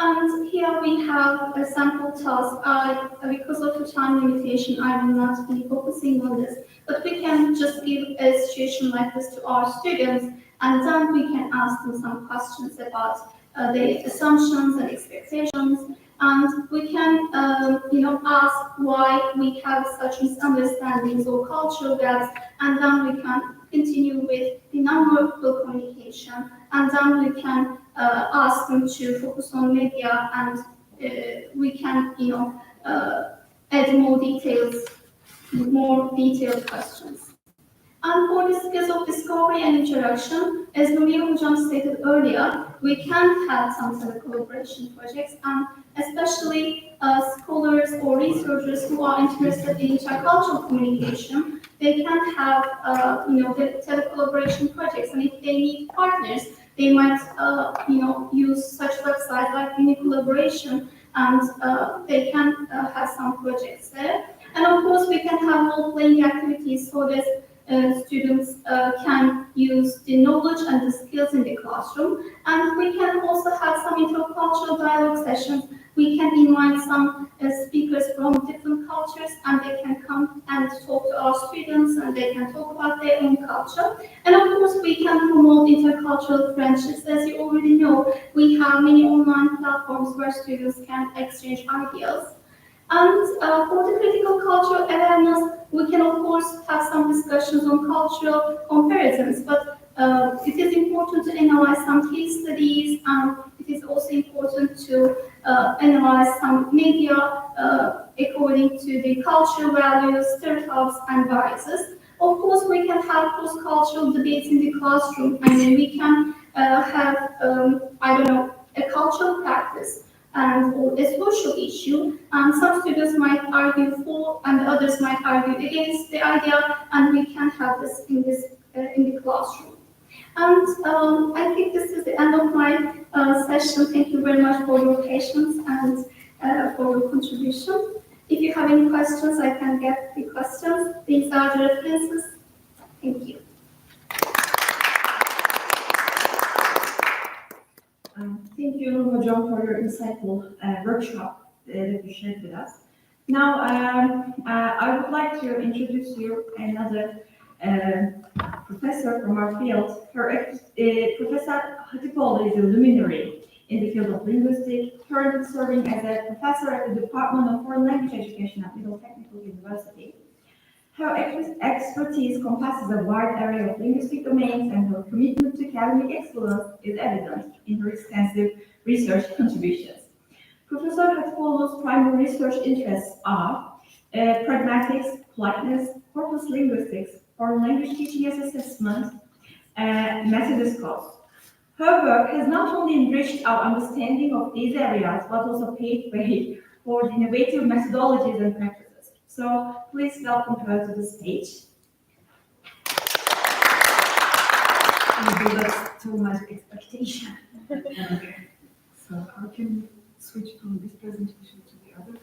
And here we have a sample task. Because of the time limitation, I will not be focusing on this, but we can just give a situation like this to our students, and then we can ask them some questions about their assumptions and expectations, and we can, ask why we have such misunderstandings or cultural gaps, and then we can continue with the non-verbal communication, and then we can ask them to focus on media, and we can, add more detailed questions. And for the skills of discovery and interaction, as Nuriye Hocam stated earlier, we can have some sort of collaboration projects, and especially scholars or researchers who are interested in intercultural communication, they can have, the telecollaboration projects, and if they need partners, they might, use such websites like Uni Collaboration, and they can have some projects there. And of course, we can have role-playing activities so that students can use the knowledge and the skills in the classroom. And we can also have some intercultural dialogue sessions. We can invite some speakers from different cultures, and they can come and talk to our students, and they can talk about their own culture. And of course, we can promote intercultural friendships. As you already know, we have many online platforms where students can exchange ideas. And for the critical cultural awareness, we can of course have some discussions on cultural comparisons, but it is important to analyze some case studies, and it is also important to analyze some media according to the cultural values, stereotypes, and biases. Of course, we can have cross-cultural debates in the classroom, and then we can have, a cultural practice and or a social issue, and some students might argue for and others might argue against the idea, and we can have this in the classroom. And I think this is the end of my session. Thank you very much for your patience and for your contribution. If you have any questions, I can get the questions. These are the references. Thank you. Thank you, Hocam, for your insightful workshop that you shared with us. Now, I would like to introduce you another professor from our field. Professor Hatipoğlu is a luminary in the field of linguistics, currently serving as a professor at the Department of Foreign Language Education at Middle Technical University. Her expertise encompasses a wide array of linguistic domains, and her commitment to academic excellence is evident in her extensive research contributions. Professor Hatipoğlu's primary research interests are pragmatics, politeness, corpus linguistics, foreign language teaching as assessment, and method discourse. Her work has not only enriched our understanding of these areas, but also paved way for innovative methodologies and practices. So please welcome her to the stage. That's too much expectation. Okay. So how can we switch from this presentation to the other?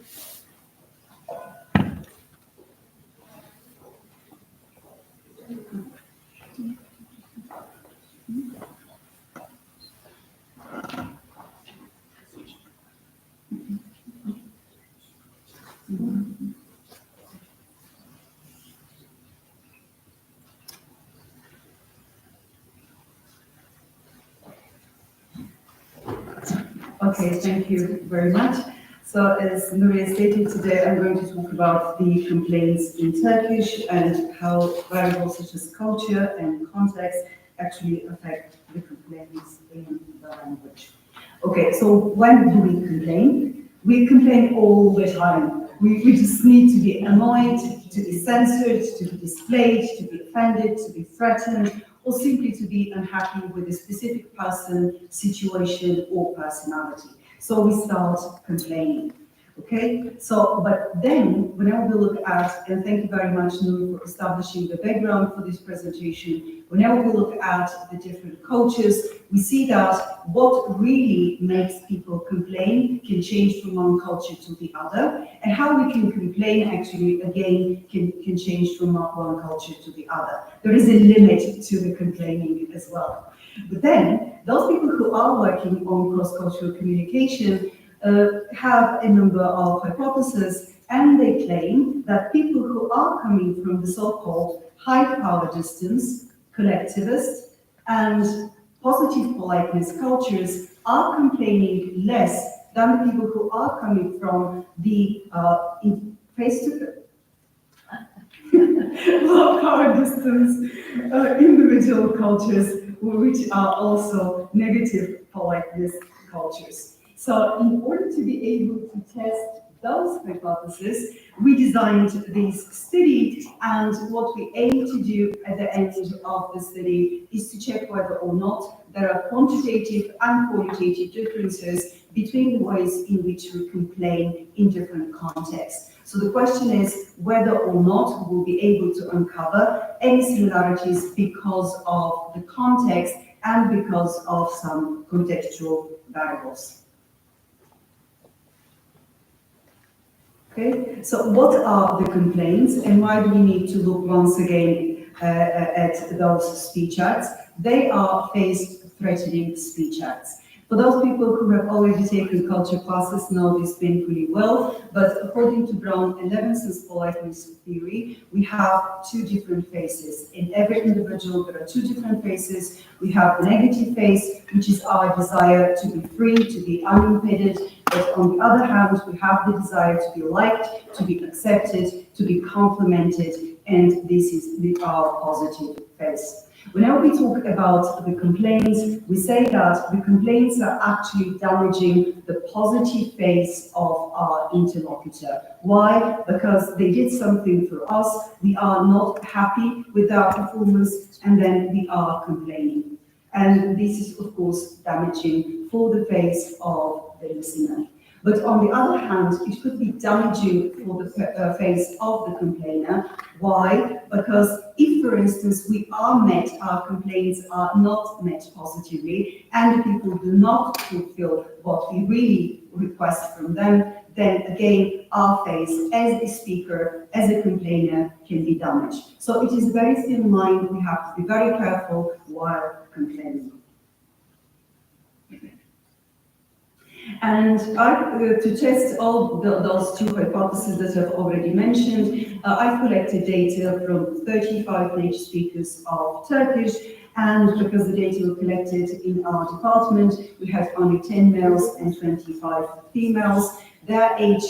Okay, thank you very much. So as Nuriye stated, today I'm going to talk about the complaints in Turkish and how variables such as culture and context actually affect the complaints in the language. Okay, so when do we complain? We complain all the time. We just need to be annoyed, to be censored, to be displayed, to be offended, to be threatened, or simply to be unhappy with a specific person, situation, or personality. So we start complaining, okay? So, but then, whenever we look at, and thank you very much, Nur, for establishing the background for this presentation, whenever we look at the different cultures, we see that what really makes people complain can change from one culture to the other, and how we can complain actually, again, can change from one culture to the other. There is a limit to the complaining as well. But then, those people who are working on cross-cultural communication have a number of hypotheses, and they claim that people who are coming from the so-called high power distance, collectivist, and positive politeness cultures are complaining less than the people who are coming from the face-to-face low power distance individual cultures, which are also negative politeness cultures. So in order to be able to test those hypotheses, we designed this study, and what we aim to do at the end of the study is to check whether or not there are quantitative and qualitative differences between the ways in which we complain in different contexts. So the question is whether or not we'll be able to uncover any similarities because of the context and because of some contextual variables. Okay, so what are the complaints and why do we need to look once again at those speech acts? They are face-threatening speech acts. For those people who have already taken culture classes know this painfully well, but according to Brown and Levinson's politeness theory, we have two different faces. In every individual, there are two different faces. We have the negative face, which is our desire to be free, to be unimpeded, but on the other hand, we have the desire to be liked, to be accepted, to be complimented, and this is our positive face. Whenever we talk about the complaints, we say that the complaints are actually damaging the positive face of our interlocutor. Why? Because they did something for us, we are not happy with their performance, and then we are complaining. And this is, of course, damaging for the face of the listener. But on the other hand, it could be damaging for the face of the complainer. Why? Because if, for instance, our complaints are not met positively, and the people do not fulfill what we really request from them, then again, our face as a speaker, as a complainer, can be damaged. So it is a very thin line. We have to be very careful while complaining. And to test all those two hypotheses that I've already mentioned, I've collected data from 35 native speakers of Turkish, and because the data were collected in our department, we had only 10 males and 25 females. Their age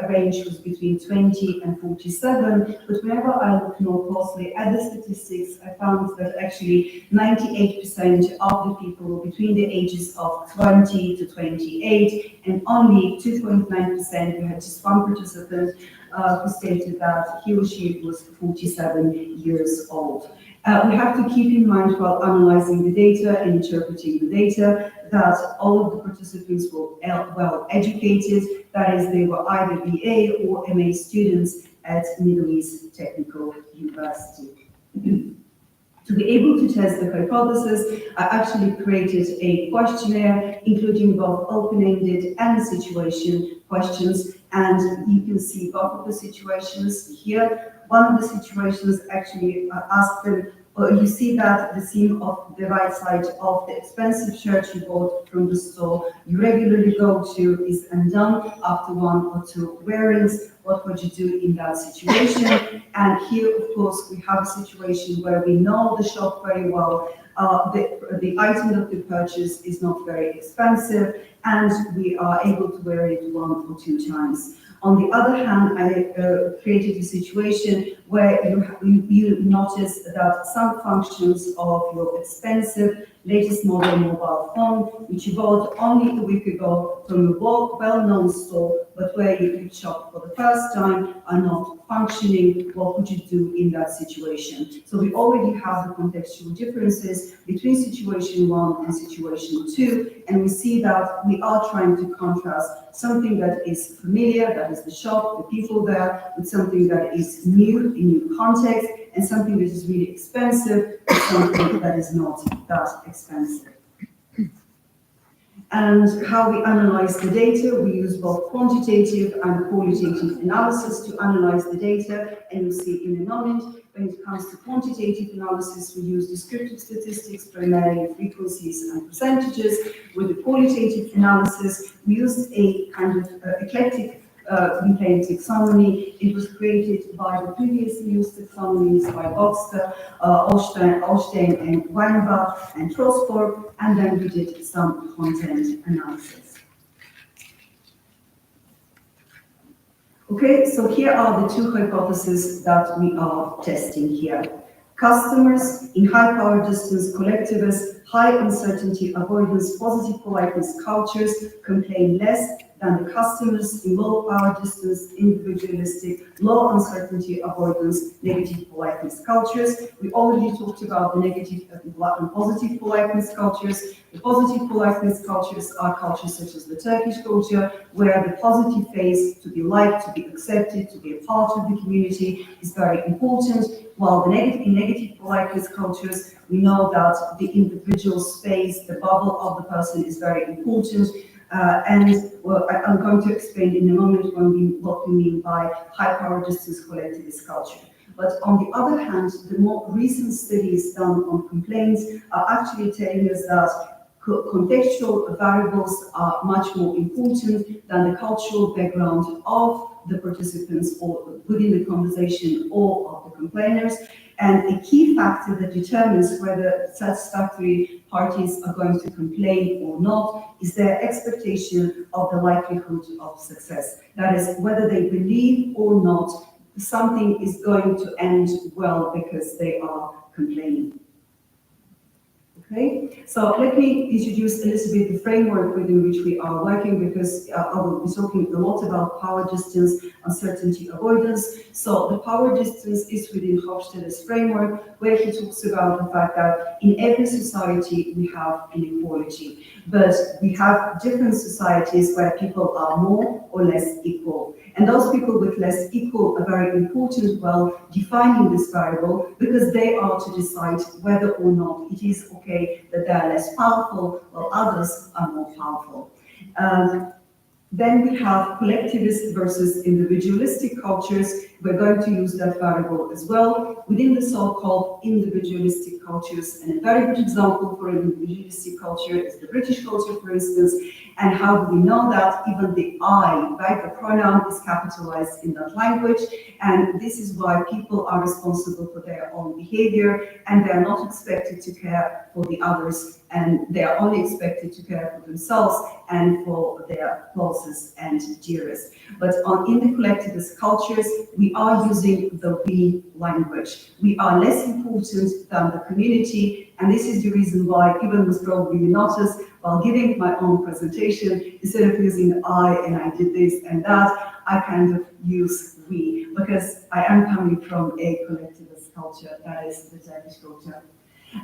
range was between 20 and 47, but whenever I looked more closely at the statistics, I found that actually 98% of the people were between the ages of 20 to 28, and only 2.9%, we had just one participant who stated that he or she was 47 years old. We have to keep in mind while analyzing the data and interpreting the data that all of the participants were well educated, that is, they were either BA or MA students at Middle East Technical University. To be able to test the hypothesis, I actually created a questionnaire, including both open-ended and situation questions, and you can see both of the situations here. One of the situations actually asked them, you see that the seam of the right side of the expensive shirt you bought from the store you regularly go to is undone after one or two wearings. What would you do in that situation? And here, of course, we have a situation where we know the shop very well. The item that we purchase is not very expensive, and we are able to wear it one or two times. On the other hand, I created a situation where you notice that some functions of your expensive latest model mobile phone, which you bought only a week ago from a well-known store, but where you could shop for the first time, are not functioning. What would you do in that situation? So we already have the contextual differences between situation 1 and situation 2, and we see that we are trying to contrast something that is familiar, that is the shop, the people there, with something that is new, in new context, and something that is really expensive, and something that is not that expensive. And how we analyze the data, we use both quantitative and qualitative analysis to analyze the data, and you'll see in a moment. When it comes to quantitative analysis, we use descriptive statistics, primarily frequencies and percentages. With the qualitative analysis, we use a kind of eclectic complaint taxonomy. It was created by the previously used taxonomies by Boxter, Olstein, and Weinbach, and Trosborg, and then we did some content analysis. Okay, so here are the two hypotheses that we are testing here. Customers in high power distance collectivist, high uncertainty avoidance, positive politeness cultures complain less than the customers in low power distance, individualistic, low uncertainty avoidance, negative politeness cultures. We already talked about the negative and positive politeness cultures. The positive politeness cultures are cultures such as the Turkish culture, where the positive phase, to be liked, to be accepted, to be a part of the community, is very important. While in negative politeness cultures, we know that the individual space, the bubble of the person is very important. I'm going to explain in a moment what we mean by high power distance collectivist culture. But on the other hand, the more recent studies done on complaints are actually telling us that contextual variables are much more important than the cultural background of the participants or within the conversation or of the complainers. And a key factor that determines whether satisfactory parties are going to complain or not is their expectation of the likelihood of success. That is, whether they believe or not something is going to end well because they are complaining. Okay, so let me introduce a little bit the framework within which we are working, because I will be talking a lot about power distance, uncertainty avoidance. So the power distance is within Hofstede's framework, where he talks about the fact that in every society we have inequality, but we have different societies where people are more or less equal. And those people with less equal are very important while defining this variable, because they are to decide whether or not it is okay that they are less powerful while others are more powerful. Then we have collectivist versus individualistic cultures. We're going to use that variable as well within the so-called individualistic cultures. And a very good example for an individualistic culture is the British culture, for instance. And how do we know that? Even the I, right, the pronoun is capitalized in that language. And this is why people are responsible for their own behavior, and they are not expected to care for the others, and they are only expected to care for themselves and for their closest and dearest. But in the collectivist cultures, we are using the we language. We are less important than the community, and this is the reason why, even was probably noticed while giving my own presentation, instead of using I and I did this and that, I kind of use we, because I am coming from a collectivist culture, that is the Turkish culture.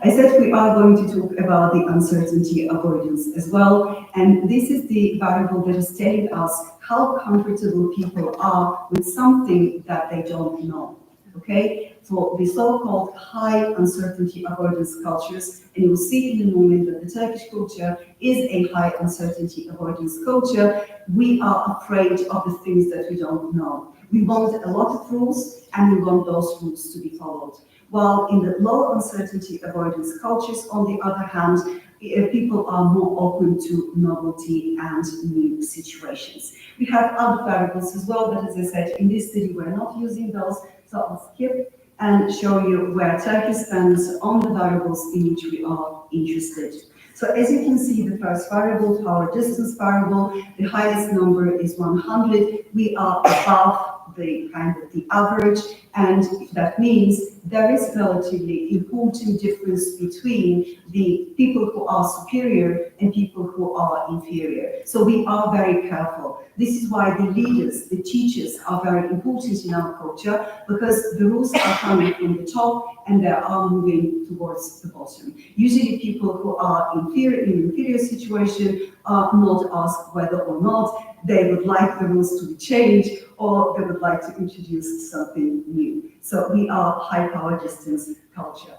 I said we are going to talk about the uncertainty avoidance as well, and this is the variable that is telling us how comfortable people are with something that they don't know, okay? For the so-called high uncertainty avoidance cultures, and you will see in a moment that the Turkish culture is a high uncertainty avoidance culture, we are afraid of the things that we don't know. We want a lot of rules, and we want those rules to be followed. While in the low uncertainty avoidance cultures, on the other hand, people are more open to novelty and new situations. We have other variables as well, but as I said, in this study we're not using those, so I'll skip and show you where Turkey stands on the variables in which we are interested. So as you can see, the first variable, power distance variable, the highest number is 100. We are above the kind of the average, and that means there is relatively important difference between the people who are superior and people who are inferior. So we are very careful. This is why the leaders, the teachers are very important in our culture, because the rules are coming from the top and they are moving towards the bottom. Usually people who are in inferior situation are not asked whether or not they would like the rules to be changed or they would like to introduce something new. So we are high power distance culture.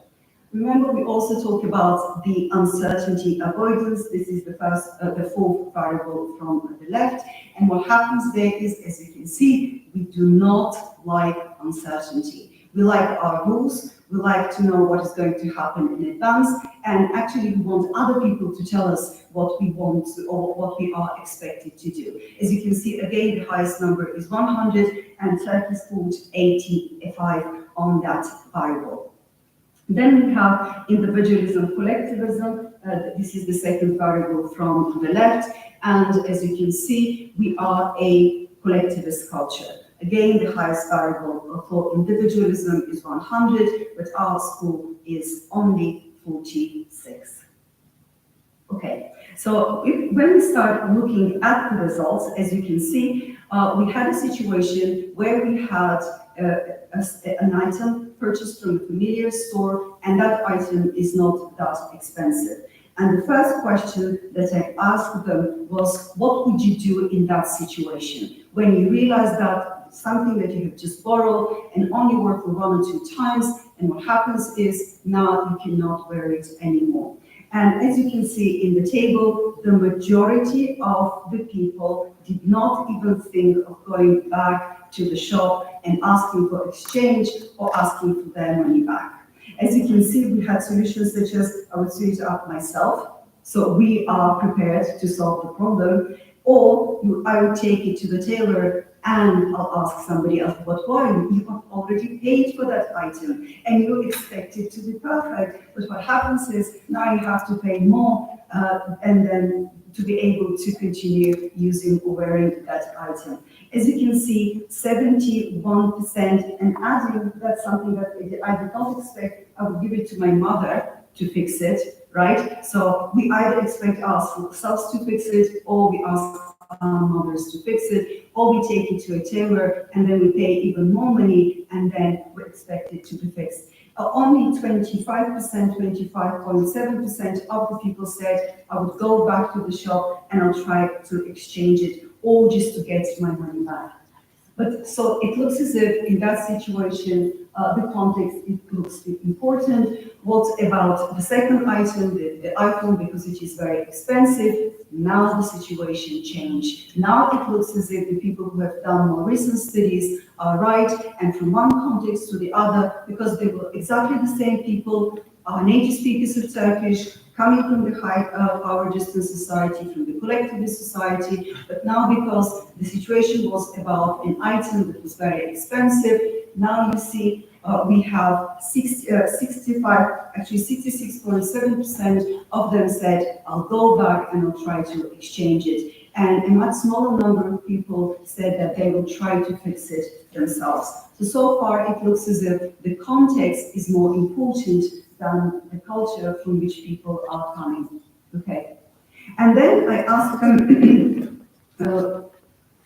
Remember, we also talk about the uncertainty avoidance. This is the fourth variable from the left. And what happens there is, as you can see, we do not like uncertainty. We like our rules. We like to know what is going to happen in advance. And actually, we want other people to tell us what we want to, or what we are expected to do. As you can see, again, the highest number is 100, and Turkey scored 85 on that variable. Then we have individualism, collectivism. This is the second variable from the left. And as you can see, we are a collectivist culture. Again, the highest variable for individualism is 100, but our score is only 46. Okay, so when we start looking at the results, as you can see, we had a situation where we had an item purchased from a familiar store, and that item is not that expensive. And the first question that I asked them was, what would you do in that situation? When you realize that something that you have just borrowed and only worked for 1 or 2 times, and what happens is now you cannot wear it anymore. And as you can see in the table, the majority of the people did not even think of going back to the shop and asking for exchange or asking for their money back. As you can see, we had solutions such as, I would suit it up myself, so we are prepared to solve the problem, or I would take it to the tailor and I'll ask somebody else, but why? You have already paid for that item and you expect it to be perfect. But what happens is now you have to pay more and then to be able to continue using or wearing that item. As you can see, 71%, and adding, that's something that I did not expect. I would give it to my mother to fix it, right? So we either expect ourselves to fix it, or we ask our mothers to fix it, or we take it to a tailor and then we pay even more money and then we expect it to be fixed. Only 25%, 25.7% of the people said, I would go back to the shop and I'll try to exchange it, or just to get my money back. But so it looks as if in that situation, the context, it looks important. What about the second item, the iPhone, because it is very expensive? Now the situation changed. Now it looks as if the people who have done more recent studies are right, and from one context to the other, because they were exactly the same people, native speakers of Turkish, coming from the high power distance society, from the collectivist society, but now because the situation was about an item that was very expensive, now you see we have 66.7% of them said, I'll go back and I'll try to exchange it. And a much smaller number of people said that they will try to fix it themselves. So far it looks as if the context is more important than the culture from which people are coming. Okay. And then I asked them,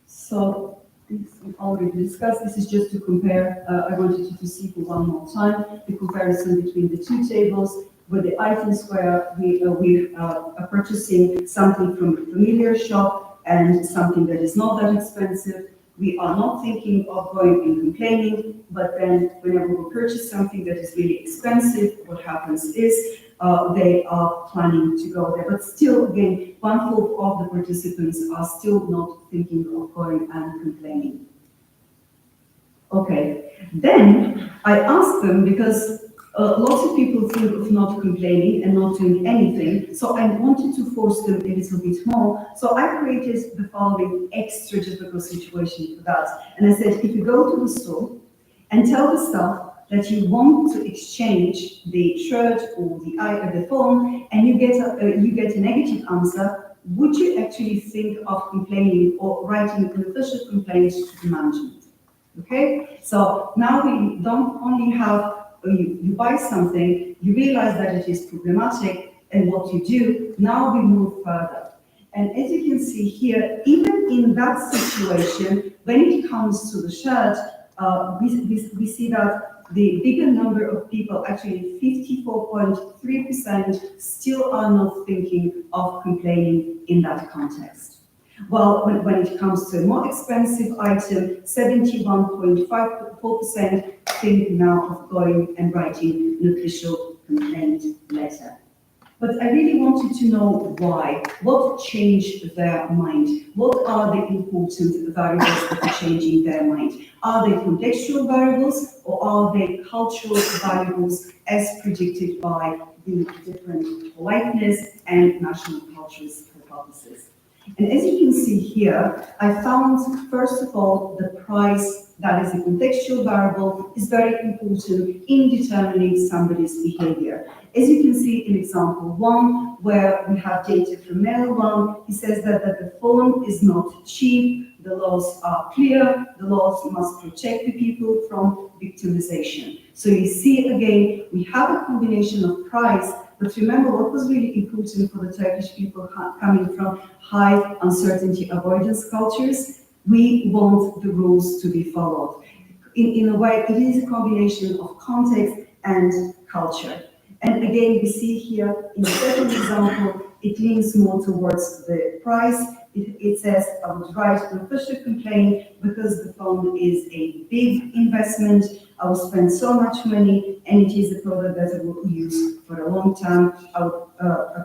so this we already discussed. This is just to compare. I wanted you to see for one more time the comparison between the two tables. With the items where we are purchasing something from a familiar shop and something that is not that expensive, we are not thinking of going and complaining, but then whenever we purchase something that is really expensive, what happens is they are planning to go there. But still, again, 1/4 of the participants are still not thinking of going and complaining. Okay, then I asked them, because lots of people think of not complaining and not doing anything, so I wanted to force them a little bit more. So I created the following extra difficult situation for that. And I said, if you go to the store and tell the staff that you want to exchange the shirt or the phone, and you get a negative answer, would you actually think of complaining or writing an official complaint to the management? Okay, so now we don't only have you buy something, you realize that it is problematic, and what you do, now we move further. And as you can see here, even in that situation, when it comes to the shirt, we see that the bigger number of people, actually 54.3%, still are not thinking of complaining in that context. Well, when it comes to a more expensive item, 71.4% think now of going and writing an official complaint letter. But I really wanted to know why. What changed their mind? What are the important variables that are changing their mind? Are they contextual variables or are they cultural variables as predicted by the different politeness and national cultures hypothesis? And as you can see here, I found, first of all, the price, that is a contextual variable, is very important in determining somebody's behavior. As you can see in example 1, where we have data from male 1, he says that the phone is not cheap, the laws are clear, the laws must protect the people from victimization. So you see again, we have a combination of price, but remember what was really important for the Turkish people coming from high uncertainty avoidance cultures? We want the rules to be followed. In a way, it is a combination of context and culture. And again, we see here in the second example, it leans more towards the price. It says, I would write an official complaint because the phone is a big investment. I will spend so much money and it is a product that I will use for a long time. I will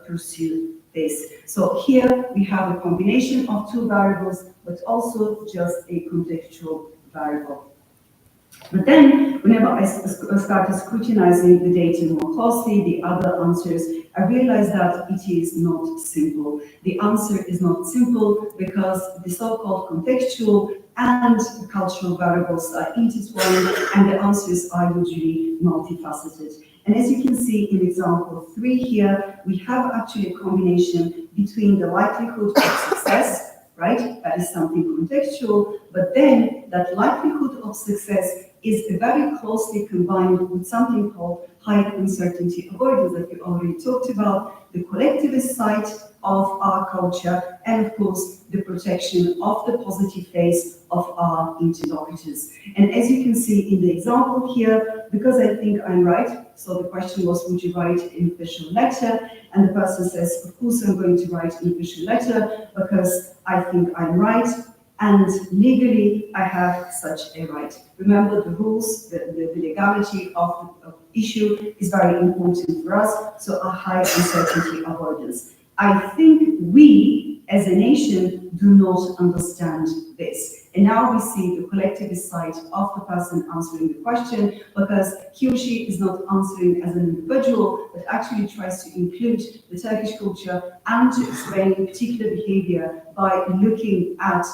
pursue this. So here we have a combination of two variables, but also just a contextual variable. But then, whenever I started scrutinizing the data more closely, the other answers, I realized that it is not simple. The answer is not simple because the so-called contextual and cultural variables are intertwined and the answers are usually multifaceted. And as you can see in example 3 here, we have actually a combination between the likelihood of success, right? That is something contextual, but then that likelihood of success is very closely combined with something called high uncertainty avoidance that we already talked about, the collectivist side of our culture, and of course, the protection of the positive face of our interlocutors. And as you can see in the example here, because I think I'm right, so the question was, would you write an official letter? And the person says, of course I'm going to write an official letter because I think I'm right. And legally, I have such a right. Remember the rules, the legality of the issue is very important for us, so a high uncertainty avoidance. I think we, as a nation, do not understand this. And now we see the collectivist side of the person answering the question, because he or she is not answering as an individual, but actually tries to include the Turkish culture and to explain particular behavior by looking at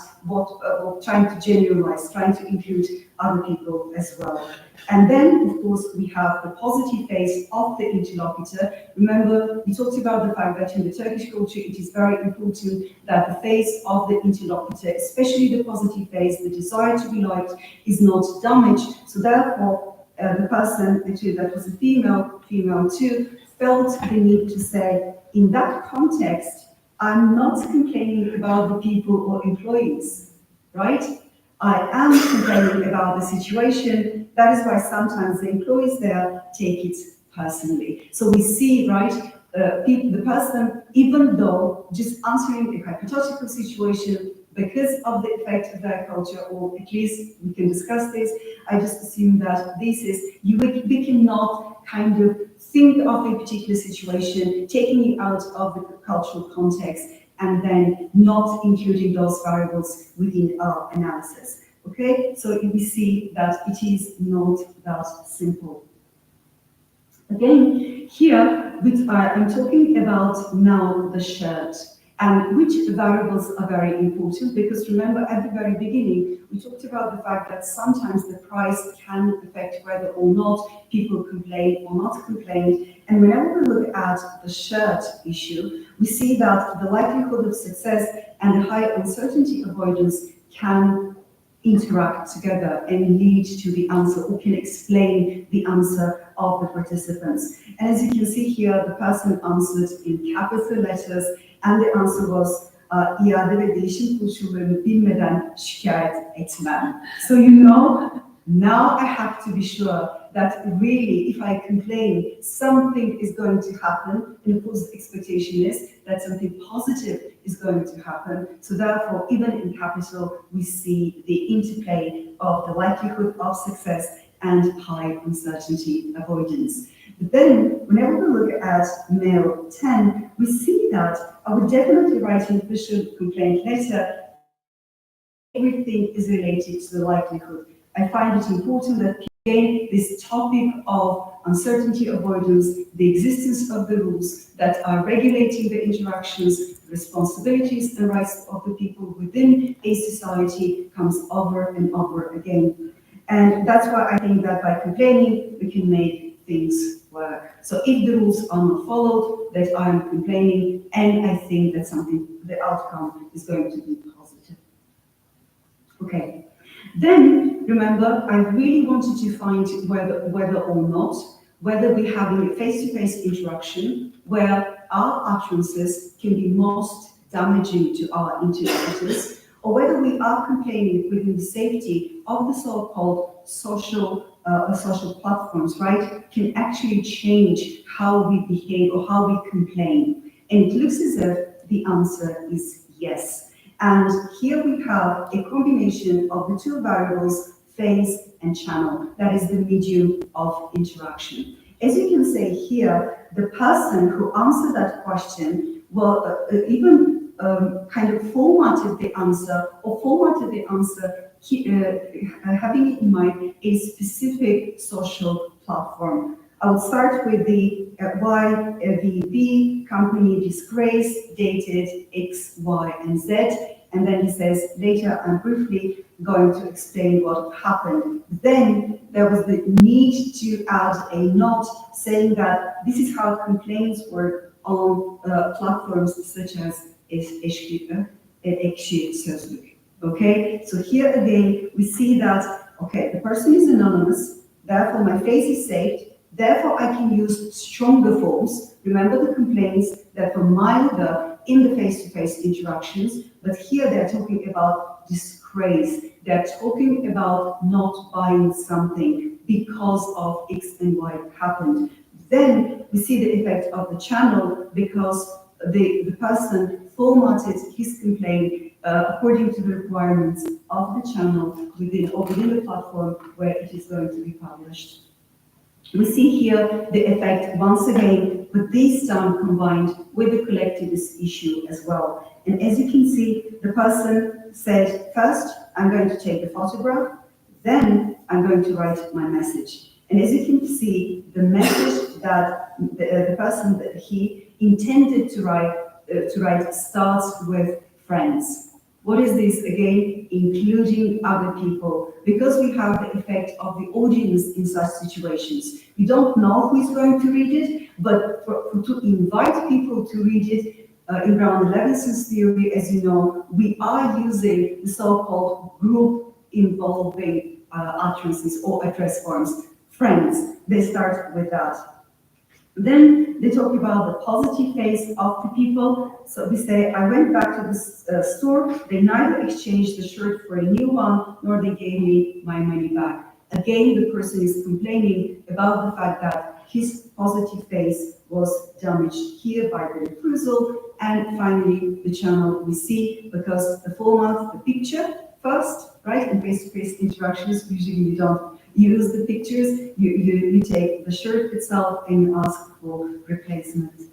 trying to generalize, trying to include other people as well. And then, of course, we have the positive face of the interlocutor. Remember, we talked about the fact that in the Turkish culture, it is very important that the face of the interlocutor, especially the positive face, the desire to be liked, is not damaged. So therefore, the person, actually that was a female too, felt the need to say, in that context, I'm not complaining about the people or employees, right? I am complaining about the situation. That is why sometimes the employees there take it personally. So we see, right, the person, even though just answering a hypothetical situation because of the effect of their culture, or at least we can discuss this, I just assume that this is, we cannot kind of think of a particular situation, taking it out of the cultural context, and then not including those variables within our analysis. Okay, so we see that it is not that simple. Again, here I'm talking about now the shirt, and which variables are very important, because remember at the very beginning we talked about the fact that sometimes the price can affect whether or not people complain or not complain. And whenever we look at the shirt issue, we see that the likelihood of success and the high uncertainty avoidance can interact together and lead to the answer, or can explain the answer of the participants. And as you can see here, the person answered in capital letters, and the answer was iade ve değişim koşullarını bilmeden şikayet etmem. So you know, now I have to be sure that really, if I complain, something is going to happen, and of course the expectation is that something positive is going to happen. So therefore, even in capital, we see the interplay of the likelihood of success and high uncertainty avoidance. But then, whenever we look at male 10, we see that I would definitely write an official complaint letter. Everything is related to the likelihood. I find it important that, again, this topic of uncertainty avoidance, the existence of the rules that are regulating the interactions, responsibilities and rights of the people within a society comes over and over again. And that's why I think that by complaining, we can make things work. So if the rules are not followed, that I'm complaining, and I think that the outcome is going to be positive. Okay. Then, remember, I really wanted to find whether or not, whether we're having a face-to-face interaction where our utterances can be most damaging to our interlocutors, or whether we are complaining within the safety of the so-called social platforms, right, can actually change how we behave or how we complain. And it looks as if the answer is yes. And here we have a combination of the two variables, phase and channel. That is the medium of interaction. As you can see here, the person who answered that question even kind of formatted the answer having in mind a specific social platform. I will start with the YVB company disgrace dated X, Y, and Z. And then he says, later I'm briefly going to explain what happened. Then there was the need to add a note saying that this is how complaints work on platforms such as Ekşi Sözlük. Okay, so here again, we see that, okay, the person is anonymous, therefore my face is saved, therefore I can use stronger forms. Remember the complaints that were milder in the face-to-face interactions, but here they're talking about disgrace. They're talking about not buying something because of X and Y happened. Then we see the effect of the channel because the person formatted his complaint according to the requirements of the channel within the platform where it is going to be published. We see here the effect once again, but this time combined with the collectivist issue as well. And as you can see, the person said, first, I'm going to take the photograph, then I'm going to write my message. And as you can see, the message that the person that he intended to write starts with friends. What is this again? Including other people, because we have the effect of the audience in such situations. We don't know who is going to read it, but to invite people to read it, in Brown-Levinson's theory, as you know, we are using the so-called group involving utterances or address forms. Friends, they start with that. Then they talk about the positive phase of the people. So we say, I went back to the store, they neither exchanged the shirt for a new one, nor they gave me my money back. Again, the person is complaining about the fact that his positive phase was damaged here by the refusal. And finally, the channel we see, because the format, the picture first, right? In face-to-face interactions, usually you don't use the pictures, you take the shirt itself and you ask for replacement.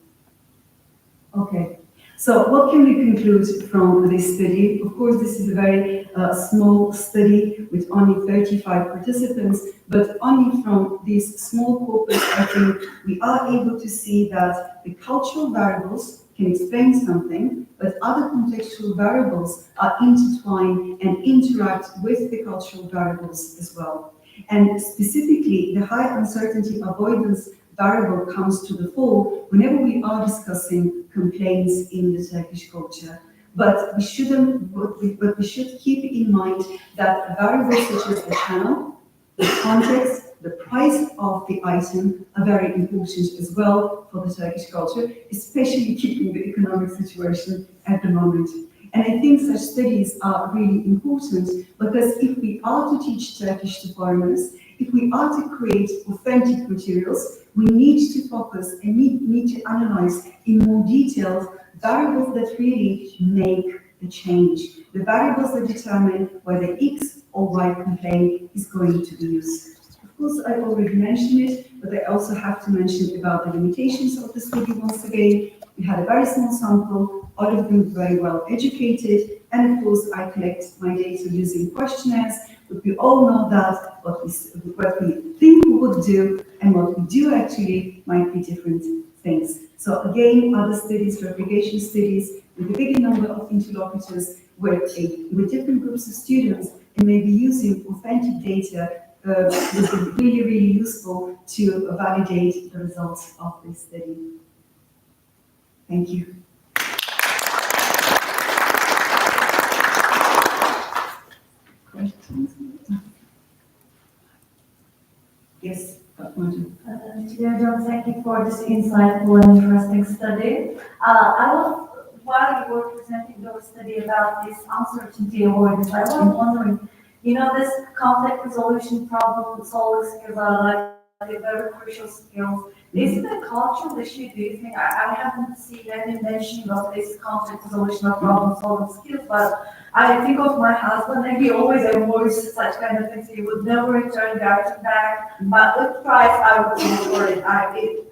Okay, so what can we conclude from this study? Of course, this is a very small study with only 35 participants, but only from this small corpus, I think we are able to see that the cultural variables can explain something, but other contextual variables are intertwined and interact with the cultural variables as well. And specifically, the high uncertainty avoidance variable comes to the fore whenever we are discussing complaints in the Turkish culture. But we should keep in mind that variables such as the channel, the context, the price of the item are very important as well for the Turkish culture, especially keeping the economic situation at the moment. And I think such studies are really important because if we are to teach Turkish to foreigners, if we are to create authentic materials, we need to focus and need to analyze in more detail variables that really make the change, the variables that determine whether X or Y complaint is going to be used. Of course, I already mentioned it, but I also have to mention about the limitations of the study once again. We had a very small sample, all of them very well educated, and of course, I collect my data using questionnaires, but we all know that what we think we would do and what we do actually might be different things. So again, other studies, replication studies, with a bigger number of interlocutors, with different groups of students, and maybe using authentic data would be really, really useful to validate the results of this study. Thank you. Questions? Yes, Martin. John, thank you for this insightful and interesting study. While you were presenting your study about this uncertainty avoidance, I was wondering, this conflict resolution, problem solving skills are like very crucial skills. Is it a cultural issue, do you think? I haven't seen any mention of this conflict resolution or problem solving skills, but I think of my husband, and he always avoids such kind of things. He would never return back, but with price, I would ignore it.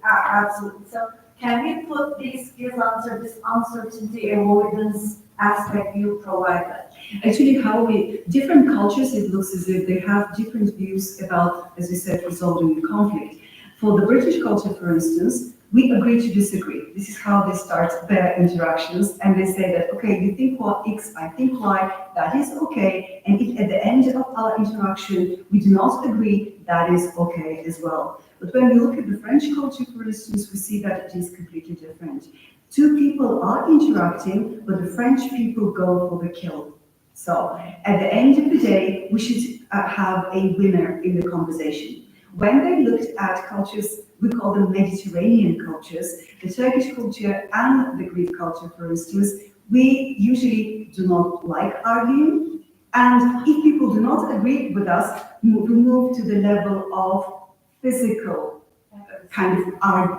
Absolutely. So, can we put these skills under this uncertainty avoidance aspect you provided? Actually, different cultures, it looks as if they have different views about, as you said, resolving the conflict. For the British culture, for instance, we agree to disagree. This is how they start their interactions, and they say that, okay, you think what X, I think Y, that is okay, and if at the end of our interaction we do not agree, that is okay as well. But when we look at the French culture, for instance, we see that it is completely different. Two people are interacting, but the French people go for the kill. So at the end of the day, we should have a winner in the conversation. When they looked at cultures, we call them Mediterranean cultures, the Turkish culture and the Greek culture, for instance, we usually do not like arguing. And if people do not agree with us, we move to the level of physical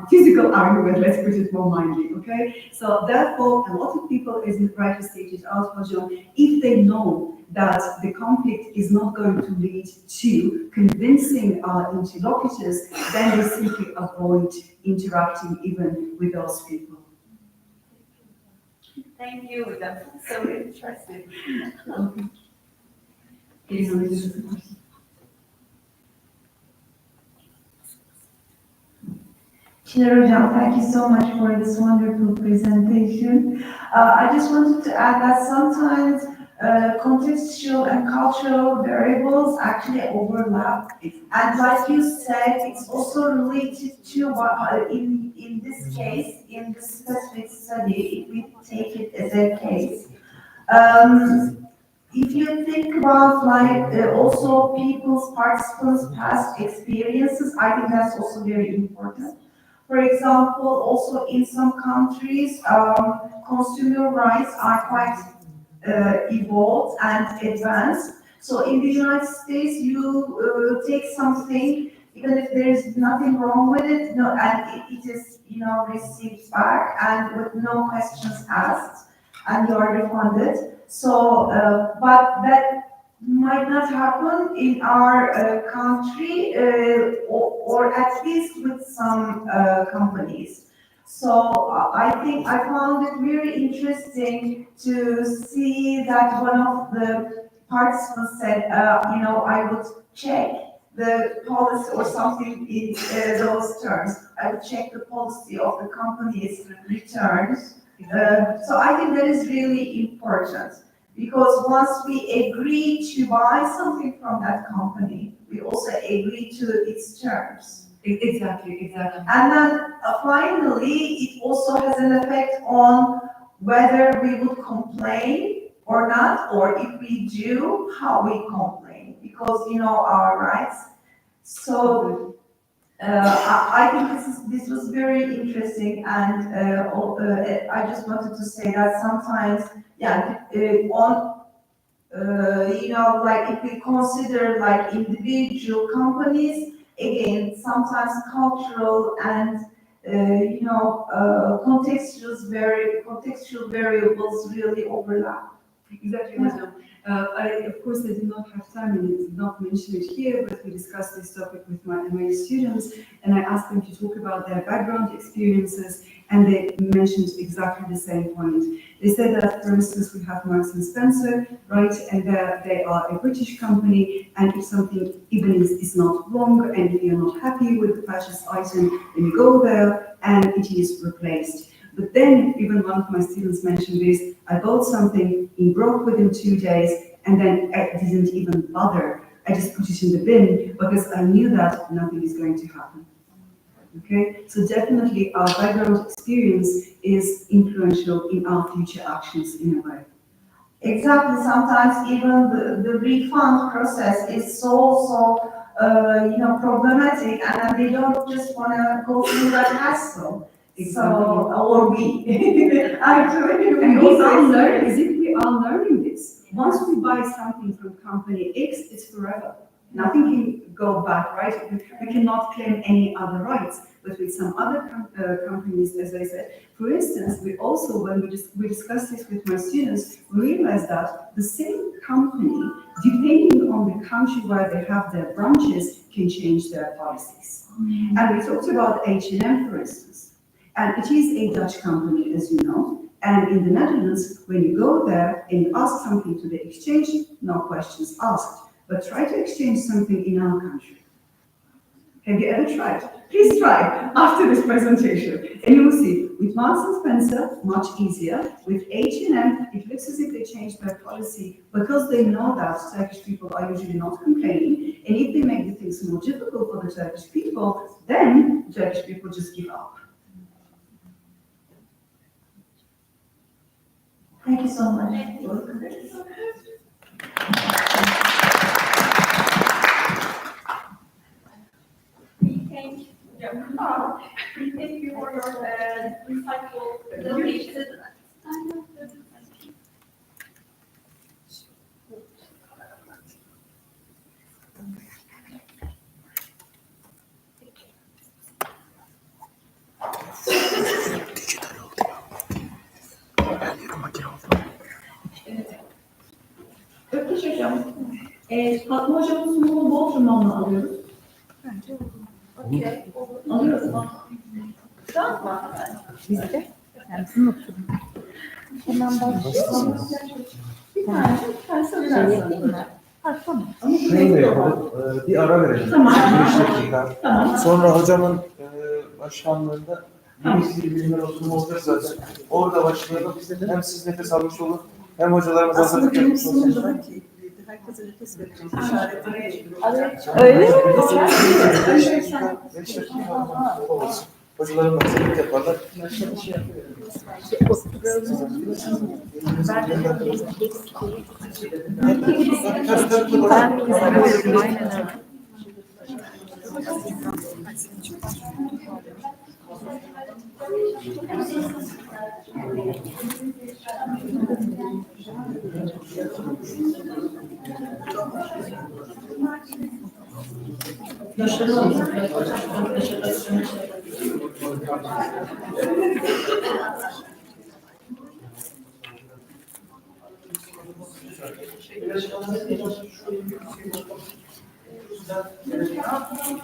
physical argument, let's put it more mildly, okay? So therefore, a lot of people, as rightly stated out, if they know that the conflict is not going to lead to convincing our interlocutors, then they simply avoid interacting even with those people. Thank you, that's so interesting. Çınar Hocam, thank you so much for this wonderful presentation. I just wanted to add that sometimes contextual and cultural variables actually overlap. And like you said, it's also related to what, in this case, in this specific study, if we take it as a case. If you think about also participants' past experiences, I think that's also very important. For example, also in some countries, consumer rights are quite evolved and advanced. So in the United States, you take something, even if there is nothing wrong with it, and it is, received back and with no questions asked, and you are refunded. So, but that might not happen in our country, or at least with some companies. So I think I found it very interesting to see that one of the participants said, I would check the policy or something in those terms. I would check the policy of the company's returns. So I think that is really important, because once we agree to buy something from that company, we also agree to its terms. Exactly. And then finally, it also has an effect on whether we would complain or not, or if we do, how we complain, because our rights. So I think this was very interesting, and I just wanted to say that sometimes, if we consider individual companies, again, sometimes cultural and contextual variables really overlap. Exactly, Hajam. Of course, I did not have time and did not mention it here, but we discussed this topic with my students, and I asked them to talk about their background experiences, and they mentioned exactly the same point. They said that, for instance, we have Marks and Spencer, right, and they are a British company, and if something even is not wrong, and if you're not happy with the purchased item, then you go there, and it is replaced. But then, even one of my students mentioned this, I bought something, it broke within 2 days, and then I didn't even bother. I just put it in the bin because I knew that nothing is going to happen. Okay, so definitely our background experience is influential in our future actions in a way. Exactly. Sometimes even the refund process is so problematic, and they don't just want to go through that hassle. Exactly. So, or we actually, And we are learning, as if we are learning this. Once we buy something from company X, it's forever. Nothing can go back, right? We cannot claim any other rights. But with some other companies, as I said, for instance, we also, when we discussed this with my students, we realized that the same company, depending on the country where they have their branches, can change their policies. And we talked about H&M, for instance. And it is a Dutch company, as you know. And in the Netherlands, when you go there and you ask something to the exchange, no questions asked. But try to exchange something in our country. Have you ever tried? Please try after this presentation. And you will see, with Marks and Spencer, much easier. With H&M, it looks as if they changed their policy because they know that Turkish people are usually not complaining. And if they make the things more difficult for the Turkish people, then the Turkish people just give up. Thank you so much. We thank you for your insightful presentation. Ökkeş Hocam, Fatma Hocam'ın sunumunu Bodrum'dan alıyoruz. Bence Okey, alıyoruz mu? Şu an mı? bizde. Yani bizim oturum. Hemen başlayalım. Bir tane Şey yapayım mı? Ha, tamam. Şöyle yapalım, bir ara verelim. Tamam. 5 dakika. Tamam. Sonra hocamın başkanlığında bir bilimler oturumu olacak zaten. Orada başlayalım. Hem siz nefes almış olun, hem hocalarımız hazırlık yapmış olsun. Herkese nefes verecek. İşaretleri. Öyle mi? 5 dakika olsun. Hocalarım hazırlık yaparlar. Aynen öyle.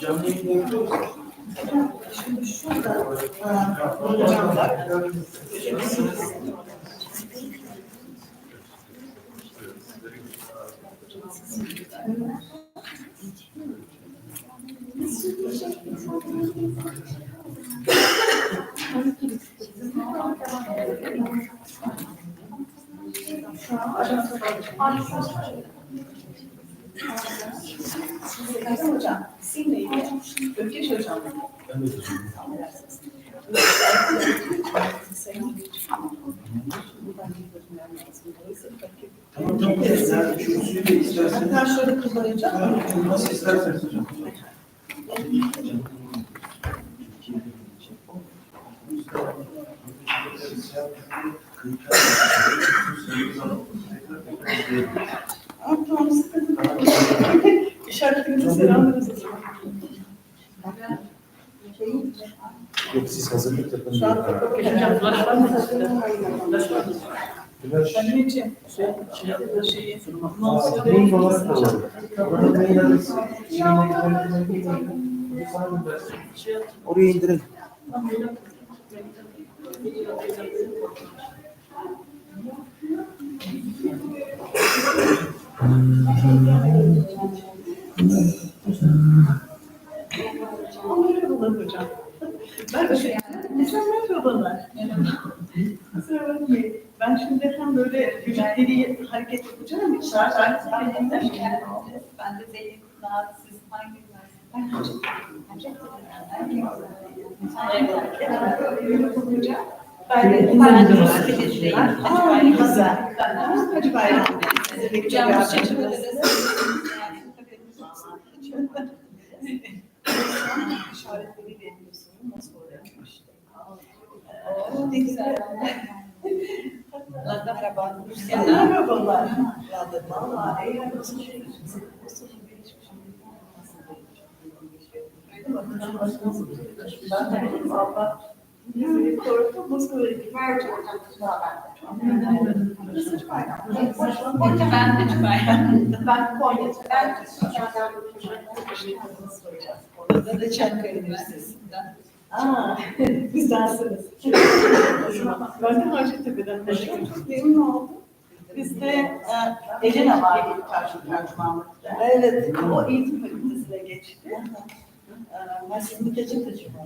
Canlı yayınlayabiliyoruz. Şimdi şurada hocamlar. Hocam, isim neydi? Ökkeş Hocam. Tamam. Yani şu suyu da isterseniz. Ben şöyle kullanacağım. Nasıl isterseniz hocam. Tamam, sıkıntı değil. İşaretimizi selamlarız. Yok siz hazırlık yapın. Şu an hocam, Flash. Anneciğim, Mail olarak da var. Buranın mail adresi. Oraya indirin. Merhabalar hocam. Merhabalar. Kusura bakmayın. Ben şimdi hem böyle vücutları hareket yapacağım için Ben de Zeynep Kutlar, siz hangi üniversite? Ben de Ben güzel. Hacı Bayram. İşaretleriyle yapıyorsun. Nasıl öğrenmiş? Ne güzel. Merhaba. Merhabalar. Vallahi eğer Ben Konya'da. orada da Çankaya Üniversitesi'nden. Güzelsiniz. Ben de Hacettepe'den başladım. Çok memnun oldum. Bizde Elena var bir tercümanlıkta. Evet, o eğitim fakültesine geçti. Ben sizin geçim taşıyorum.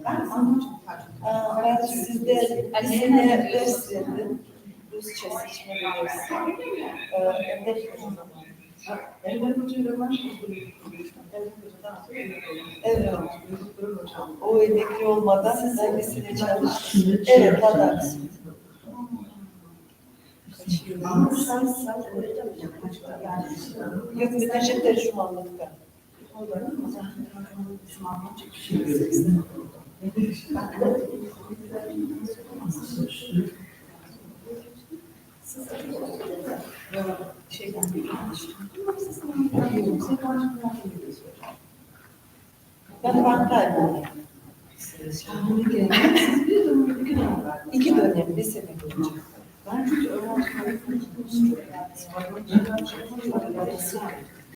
Ben sizde bir sene ders verdim. Rusça seçme dersi. Evet hocam. Evet. O emekli olmadan ben bir sene çalıştım. Evet, hatta. Yok, müteşekkir tercümanlıkta. Ben bankaydım. İki dönem, bir sene boyunca. Ben hiç öğrencilerim